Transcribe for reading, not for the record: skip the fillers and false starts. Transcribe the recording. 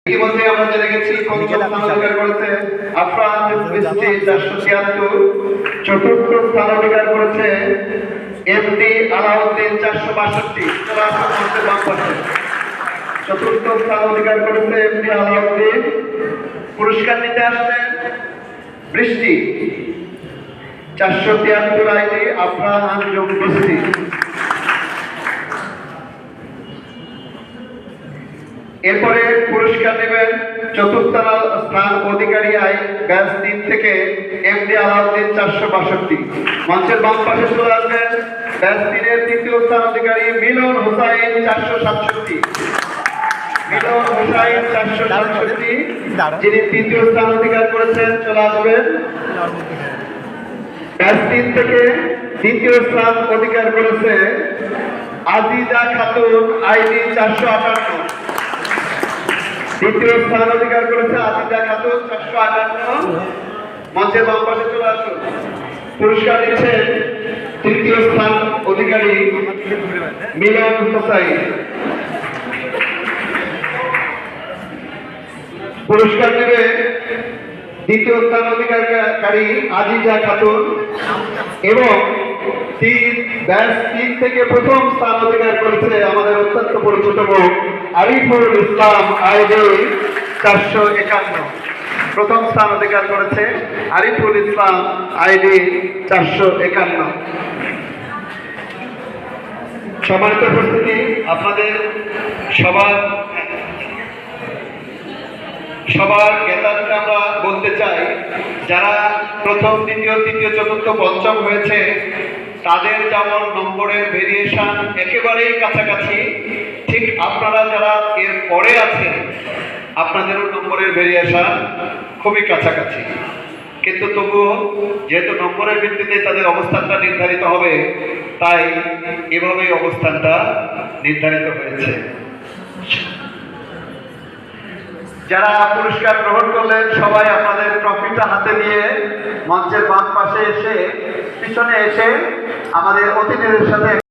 ইতিমধ্যে আমরা জেনে গেছি পঞ্চম স্থান অধিকার করেছে আফরান মিষ্টি 476, চতুর্থ স্থান অধিকার করেছে এমডি আলাউদ্দিন 462। চতুর্থ স্থান অধিকার করেছে এমডি আলাউদ্দিন। পুরস্কার নিতে আসছেন বৃষ্টি 473 আইডি আফরান আঞ্জুম বৃষ্টি। এরপরে পুরস্কার নেবেন চতুর্থ স্থান অধিকারী ব্যাচ 3 থেকে এমডি আলাউদ্দিন 462। মঞ্চের বাম পাশে চলে আসবেন ব্যাচ 3 এর তৃতীয় স্থান অধিকারী মিলন হোসাইন 467। মিলন হোসাইন 467 যিনি তৃতীয় স্থান অধিকার করেছেন চলে আসবেন। ব্যাচ 3 থেকে দ্বিতীয় স্থান অধিকার করেছে আজিজা খাতুন আইডি 458। দ্বিতীয় স্থান অধিকার করেছে আজিজা খাতুন 458। মঞ্চের বাম পাশে চলে আসুন। পুরস্কার দিচ্ছেন তৃতীয় স্থান অধিকারী মিলন হোসাইন। পুরস্কার দেবে দ্বিতীয় স্থান অধিকারী আজিজা খাতুন এবং ব্যাচ 3 থেকে প্রথম স্থান অধিকার করেছে আমাদের অত্যন্ত পরিচিত মুখ আরিফুল ইসলাম আইডি 451। প্রথম স্থান অধিকার করেছে আরিফুল ইসলাম আইডি 451। সম্মানিত উপস্থিতি, আপনাদের সবার জ্ঞাতার্থে আমরা বলতে চাই, যারা প্রথম দ্বিতীয় তৃতীয় চতুর্থ পঞ্চম হয়েছে তাদের যেমন নম্বরের ভেরিয়েশন একেবারেই কাছাকাছি, ঠিক আপনারা যারা এর পরে আছেন আপনাদেরও নম্বরের ভেরিয়েশন খুবই কাছাকাছি। কিন্তু তবুও যেহেতু নম্বরের ভিত্তিতে তাদের অবস্থানটা নির্ধারিত হবে, তাই এভাবেই অবস্থানটা নির্ধারিত হয়েছে। যারা পুরস্কার গ্রহণ করলেন সবাই আপনাদের ট্রফিটা হাতে নিয়ে মঞ্চের বাম পাশে এসে পিছনে এসে আমাদের অতিথিদের সাথে